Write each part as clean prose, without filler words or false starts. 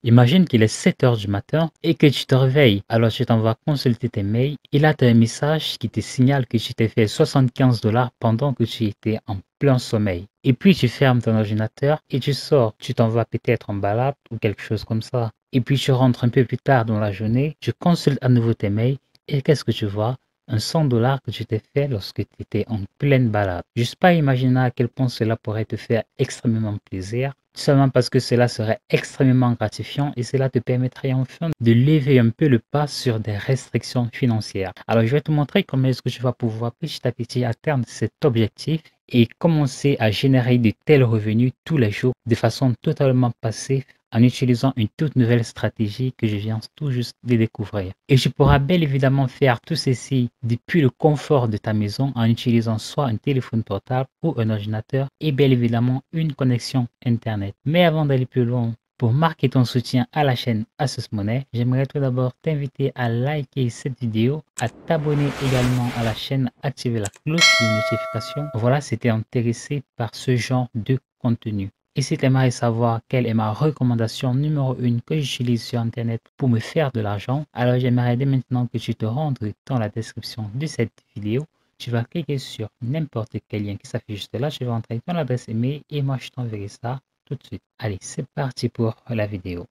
Imagine qu'il est 7 heures du matin et que tu te réveilles. Alors tu t'en vas consulter tes mails et là tu as un message qui te signale que tu t'es fait 75 $ pendant que tu étais en plein sommeil. Et puis tu fermes ton ordinateur et tu sors. Tu t'en vas peut-être en balade ou quelque chose comme ça. Et puis tu rentres un peu plus tard dans la journée, tu consultes à nouveau tes mails et qu'est-ce que tu vois? Un 100 $ que tu t'es fait lorsque tu étais en pleine balade. Juste pas imaginer à quel point cela pourrait te faire extrêmement plaisir, seulement parce que cela serait extrêmement gratifiant et cela te permettrait enfin de lever un peu le pas sur des restrictions financières. Alors, je vais te montrer comment est-ce que tu vas pouvoir petit à petit atteindre cet objectif et commencer à générer de tels revenus tous les jours de façon totalement passive en utilisant une toute nouvelle stratégie que je viens tout juste de découvrir. Et tu pourras bel évidemment faire tout ceci depuis le confort de ta maison en utilisant soit un téléphone portable ou un ordinateur et bien évidemment une connexion Internet. Mais avant d'aller plus loin, pour marquer ton soutien à la chaîne Asus Money, j'aimerais tout d'abord t'inviter à liker cette vidéo, à t'abonner également à la chaîne, activer la cloche de notification. Voilà, si tu es intéressé par ce genre de contenu. Et si tu aimerais savoir quelle est ma recommandation numéro 1 que j'utilise sur Internet pour me faire de l'argent, alors j'aimerais dès maintenant que tu te rendes dans la description de cette vidéo. Tu vas cliquer sur n'importe quel lien qui s'affiche juste là, tu vas entrer ton adresse email et moi je t'enverrai ça tout de suite. Allez, c'est parti pour la vidéo.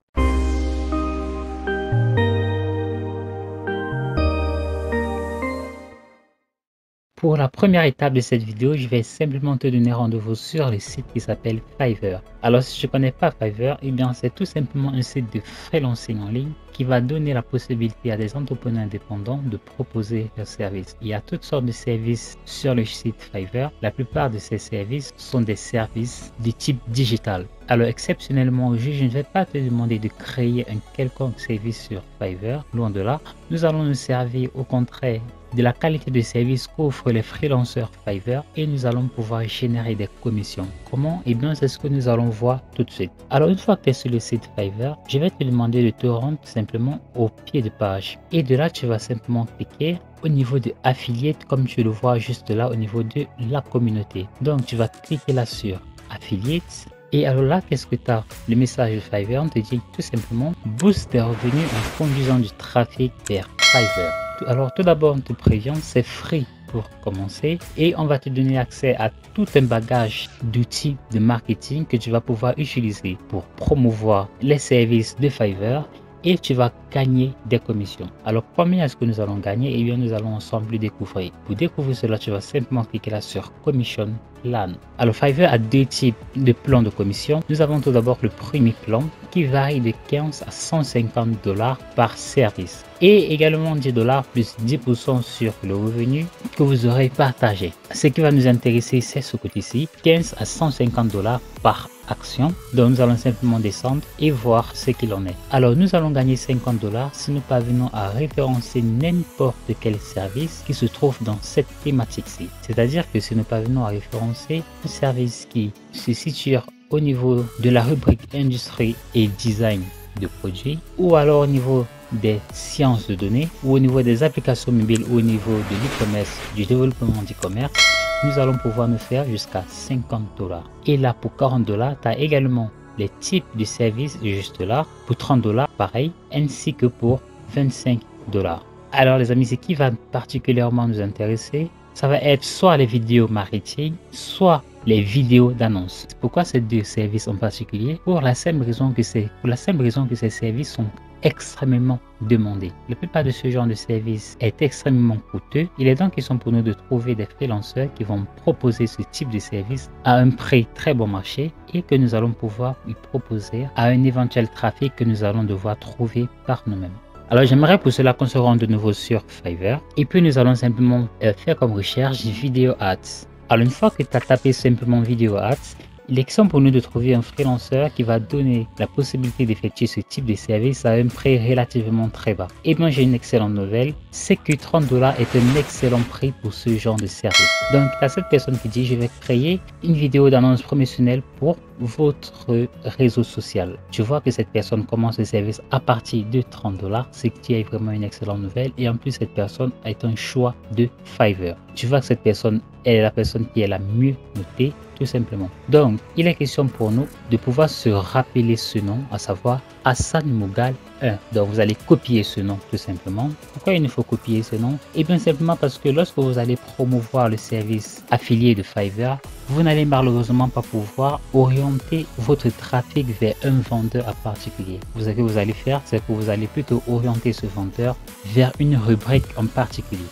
Pour la première étape de cette vidéo, je vais simplement te donner rendez-vous sur le site qui s'appelle Fiverr. Alors si tu ne connais pas Fiverr, eh bien c'est tout simplement un site de freelancing en ligne qui va donner la possibilité à des entrepreneurs indépendants de proposer leurs services. Il y a toutes sortes de services sur le site Fiverr. La plupart de ces services sont des services de type digital. Alors exceptionnellement, je ne vais pas te demander de créer un quelconque service sur Fiverr, loin de là. Nous allons nous servir au contraire de la qualité de service qu'offrent les freelanceurs Fiverr et nous allons pouvoir générer des commissions. Comment? Eh bien, c'est ce que nous allons voir tout de suite. Alors, une fois que tu es sur le site Fiverr, je vais te demander de te rendre simplement au pied de page. Et de là, tu vas simplement cliquer au niveau de Affiliate, comme tu le vois juste là au niveau de la communauté. Donc, tu vas cliquer là sur Affiliate. Et alors là, qu'est-ce que tu as? Le message de Fiverr te dit tout simplement booste tes revenus en conduisant du trafic vers Fiverr. Alors tout d'abord, on te prévient, c'est free pour commencer et on va te donner accès à tout un bagage d'outils de marketing que tu vas pouvoir utiliser pour promouvoir les services de Fiverr et tu vas gagner des commissions. Alors combien est-ce que nous allons gagner? Eh bien, nous allons ensemble le découvrir. Pour découvrir cela, tu vas simplement cliquer là sur Commission Plan. Alors Fiverr a deux types de plans de commission. Nous avons tout d'abord le premier plan qui varie de 15 à 150 $ par service et également 10 $ plus 10% sur le revenu que vous aurez partagé. Ce qui va nous intéresser, c'est ce côté-ci, 15 à 150 $ par action. Donc nous allons simplement descendre et voir ce qu'il en est. Alors nous allons gagner 50 $ si nous parvenons à référencer n'importe quel service qui se trouve dans cette thématique-ci. C'est-à-dire que si nous parvenons à référencer un service qui se situe au niveau de la rubrique industrie et design de produits ou alors au niveau des sciences de données ou au niveau des applications mobiles ou au niveau de l'e-commerce, du développement d'e-commerce, nous allons pouvoir nous faire jusqu'à 50 $. Et là, pour 40 $, tu as également les types de services juste là. Pour 30 $, pareil, ainsi que pour 25 $. Alors les amis, ce qui va particulièrement nous intéresser, ça va être soit les vidéos marketing, soit les vidéos d'annonce. Pourquoi ces deux services en particulier? Pour la simple raison que ces services sont extrêmement demandés. La plupart de ce genre de service est extrêmement coûteux. Il est donc question pour nous de trouver des freelanceurs qui vont proposer ce type de service à un prix très bon marché et que nous allons pouvoir lui proposer à un éventuel trafic que nous allons devoir trouver par nous-mêmes. Alors j'aimerais pour cela qu'on se rende de nouveau sur Fiverr et puis nous allons simplement faire comme recherche vidéo ads. Alors une fois que tu as tapé simplement vidéo ads, il est question pour nous de trouver un freelanceur qui va donner la possibilité d'effectuer ce type de service à un prix relativement très bas. Et moi j'ai une excellente nouvelle, c'est que 30 $ est un excellent prix pour ce genre de service. Donc à cette personne qui dit je vais créer une vidéo d'annonce promotionnelle pour votre réseau social. Tu vois que cette personne commence le service à partir de 30 $, ce qui est vraiment une excellente nouvelle et en plus cette personne est un choix de Fiverr. Tu vois que cette personne est la personne qui est la mieux notée. tout simplement. Donc, il est question pour nous de pouvoir se rappeler ce nom, à savoir Hassan Mughal 1. Donc, vous allez copier ce nom tout simplement. Pourquoi il nous faut copier ce nom? Et bien simplement parce que lorsque vous allez promouvoir le service affilié de Fiverr, vous n'allez malheureusement pas pouvoir orienter votre trafic vers un vendeur en particulier. Ce que vous allez faire, c'est que vous allez plutôt orienter ce vendeur vers une rubrique en particulier.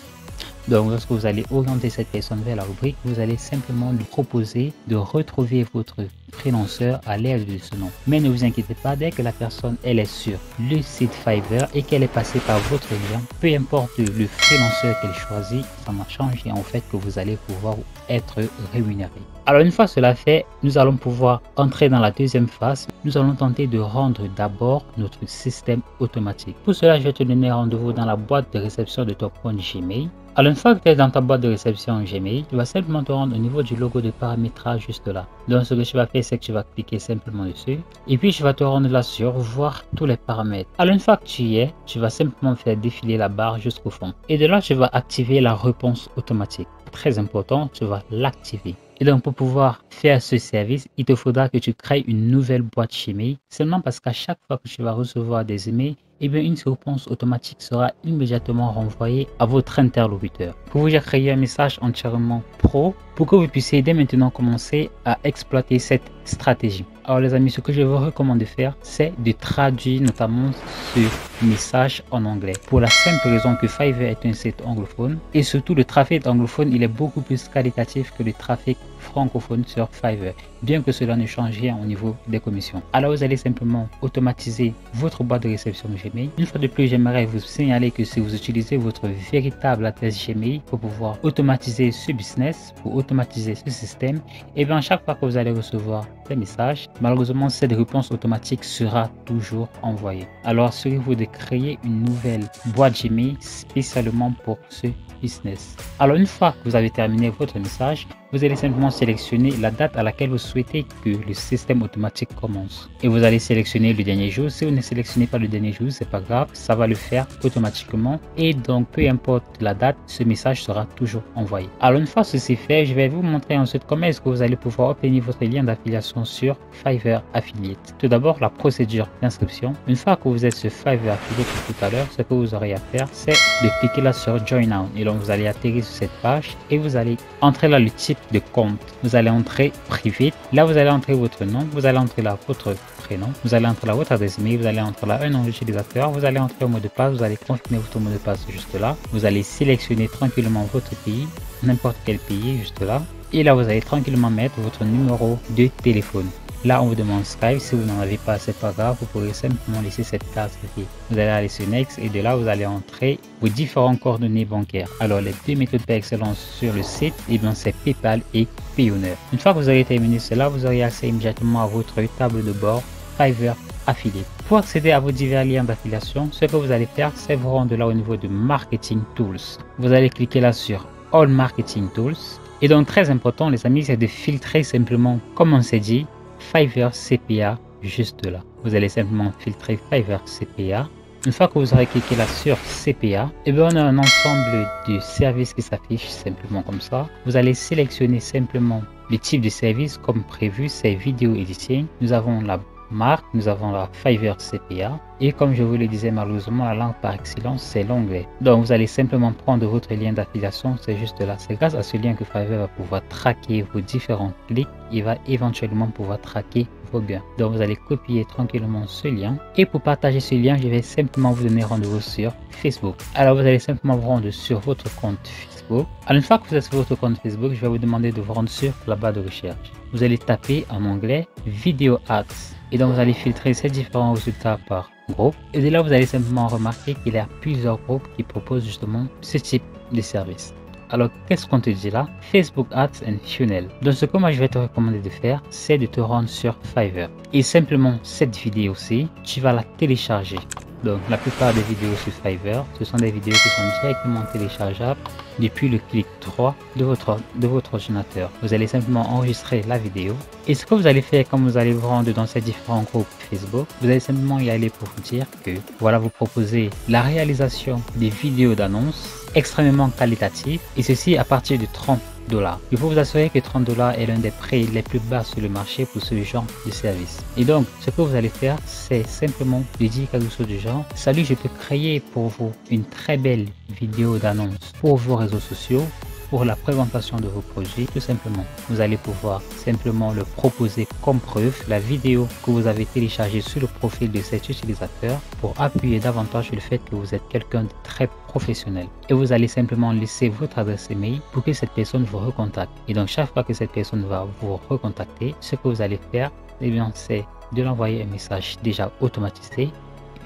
Donc, lorsque vous allez orienter cette personne vers la rubrique, vous allez simplement lui proposer de retrouver votre freelanceur à l'aide de ce nom. Mais ne vous inquiétez pas, dès que la personne elle est sur le site Fiverr et qu'elle est passée par votre lien, peu importe le freelanceur qu'elle choisit, ça ne change en fait que vous allez pouvoir être rémunéré. Alors une fois cela fait, nous allons pouvoir entrer dans la deuxième phase. Nous allons tenter de rendre d'abord notre système automatique. Pour cela, je vais te donner rendez-vous dans la boîte de réception de ton compte Gmail. Alors une fois que tu es dans ta boîte de réception Gmail, tu vas simplement te rendre au niveau du logo de paramétrage juste là. Donc ce que tu vas faire, c'est que tu vas cliquer simplement dessus. Et puis tu vas te rendre là sur voir tous les paramètres. Alors une fois que tu y es, tu vas simplement faire défiler la barre jusqu'au fond. Et de là, tu vas activer la réponse automatique. Très important, tu vas l'activer. Et donc pour pouvoir faire ce service, il te faudra que tu crées une nouvelle boîte Gmail. Seulement parce qu'à chaque fois que tu vas recevoir des emails, eh bien une réponse automatique sera immédiatement renvoyée à votre interlocuteur. Pour vous créer un message entièrement pro pour que vous puissiez dès maintenant commencer à exploiter cette stratégie. Alors les amis, ce que je vous recommande de faire, c'est de traduire notamment ce message en anglais. Pour la simple raison que Fiverr est un site anglophone et surtout le trafic anglophone, il est beaucoup plus qualitatif que le trafic francophone sur Fiverr, bien que cela ne change rien au niveau des commissions. Alors vous allez simplement automatiser votre boîte de réception Gmail. Une fois de plus, j'aimerais vous signaler que si vous utilisez votre véritable adresse Gmail pour pouvoir automatiser ce business, pour automatiser ce système, et bien chaque fois que vous allez recevoir des messages, malheureusement cette réponse automatique sera toujours envoyée. Alors assurez-vous de créer une nouvelle boîte Gmail spécialement pour ce business. Alors une fois que vous avez terminé votre message, vous allez simplement sélectionner la date à laquelle vous souhaitez que le système automatique commence. Et vous allez sélectionner le dernier jour. Si vous ne sélectionnez pas le dernier jour, c'est pas grave, ça va le faire automatiquement. Et donc, peu importe la date, ce message sera toujours envoyé. Alors, une fois ceci fait, je vais vous montrer ensuite comment est-ce que vous allez pouvoir obtenir votre lien d'affiliation sur Fiverr Affiliate. Tout d'abord, la procédure d'inscription. Une fois que vous êtes sur Fiverr Affiliate tout à l'heure, ce que vous aurez à faire, c'est de cliquer là sur Join Now. Et donc, vous allez atterrir sur cette page et vous allez entrer là le type de compte. Vous allez entrer privé. Là, vous allez entrer votre nom, vous allez entrer là votre prénom, vous allez entrer là votre adresse mail, vous allez entrer là un nom d'utilisateur, vous allez entrer au mot de passe, vous allez confirmer votre mot de passe juste là. Vous allez sélectionner tranquillement votre pays, n'importe quel pays juste là. Et là, vous allez tranquillement mettre votre numéro de téléphone. Là, on vous demande Skype. Si vous n'en avez pas, c'est pas grave. Vous pourrez simplement laisser cette case ici. Vous allez aller sur Next et de là, vous allez entrer vos différentes coordonnées bancaires. Alors, les deux méthodes par excellence sur le site, et bien, c'est PayPal et Payoneer. Une fois que vous aurez terminé cela, vous aurez accès immédiatement à votre table de bord Fiverr Affiliate. Pour accéder à vos divers liens d'affiliation, ce que vous allez faire, c'est vous rendre là au niveau de Marketing Tools. Vous allez cliquer là sur All Marketing Tools. Et donc, très important, les amis, c'est de filtrer simplement, comme on s'est dit, Fiverr CPA juste là. Vous allez simplement filtrer Fiverr CPA. Une fois que vous aurez cliqué là sur CPA, et bien on a un ensemble de services qui s'affichent simplement comme ça. Vous allez sélectionner simplement le type de service comme prévu, c'est vidéo editing. Nous avons la marque, nous avons la Fiverr CPA. Et comme je vous le disais, malheureusement, la langue par excellence, c'est l'anglais. Donc, vous allez simplement prendre votre lien d'affiliation, c'est juste là. C'est grâce à ce lien que Fiverr va pouvoir traquer vos différents clics. Il va éventuellement pouvoir traquer vos gains. Donc, vous allez copier tranquillement ce lien. Et pour partager ce lien, je vais simplement vous donner rendez-vous sur Facebook. Alors, vous allez simplement vous rendre sur votre compte Facebook. Alors, une fois que vous êtes sur votre compte Facebook, je vais vous demander de vous rendre sur la barre de recherche. Vous allez taper en anglais Video Ads. Et donc, vous allez filtrer ces différents résultats par groupe. Et de là, vous allez simplement remarquer qu'il y a plusieurs groupes qui proposent justement ce type de service. Alors, qu'est-ce qu'on te dit là? Facebook Ads and Funnel. Donc, ce que moi, je vais te recommander de faire, c'est de te rendre sur Fiverr. Et simplement, cette vidéo-ci, tu vas la télécharger. Donc, la plupart des vidéos sur Fiverr, ce sont des vidéos qui sont directement téléchargeables depuis le clic droit de votre ordinateur. Vous allez simplement enregistrer la vidéo. Et ce que vous allez faire quand vous allez vous rendre dans ces différents groupes Facebook, vous allez simplement y aller pour vous dire que voilà, vous proposez la réalisation des vidéos d'annonces extrêmement qualitatives et ceci à partir de 30 $30. Il faut vous assurer que $30 est l'un des prix les plus bas sur le marché pour ce genre de service. Et donc, ce que vous allez faire, c'est simplement de dire quelque chose du genre: salut, je peux créer pour vous une très belle vidéo d'annonce pour vos réseaux sociaux, pour la présentation de vos produits. Tout simplement, vous allez pouvoir simplement le proposer comme preuve, la vidéo que vous avez téléchargée sur le profil de cet utilisateur, pour appuyer davantage sur le fait que vous êtes quelqu'un de très professionnel. Et vous allez simplement laisser votre adresse email pour que cette personne vous recontacte. Et donc, chaque fois que cette personne va vous recontacter, ce que vous allez faire, eh bien, c'est de l'envoyer un message déjà automatisé.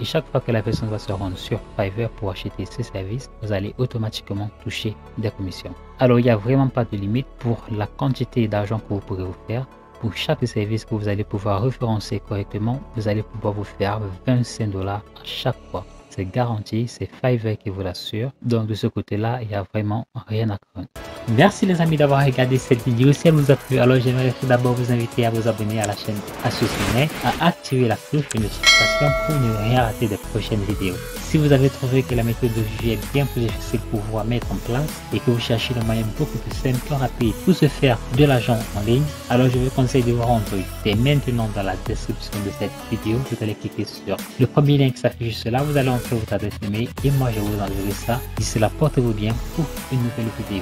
Et chaque fois que la personne va se rendre sur Fiverr pour acheter ce service, vous allez automatiquement toucher des commissions. Alors, il n'y a vraiment pas de limite pour la quantité d'argent que vous pourrez vous faire. Pour chaque service que vous allez pouvoir référencer correctement, vous allez pouvoir vous faire $25 à chaque fois. C'est garanti, c'est Fiverr qui vous l'assure. Donc de ce côté-là, il n'y a vraiment rien à craindre. Merci les amis d'avoir regardé cette vidéo. Si elle vous a plu, alors j'aimerais tout d'abord vous inviter à vous abonner à la chaîne Astuces Lunaire, à activer la cloche de notification pour ne rien rater des prochaines vidéos. Si vous avez trouvé que la méthode d'aujourd'hui est bien plus difficile pour vous à mettre en place et que vous cherchez le moyen beaucoup plus simple et rapide pour se faire de l'argent en ligne, alors je vous conseille de vous rendre dès maintenant dans la description de cette vidéo. Vous allez cliquer sur le premier lien qui s'affiche juste là, vous allez entrer votre adresse email et moi je vous enverrai ça. D'ici là, portez-vous bien pour une nouvelle vidéo.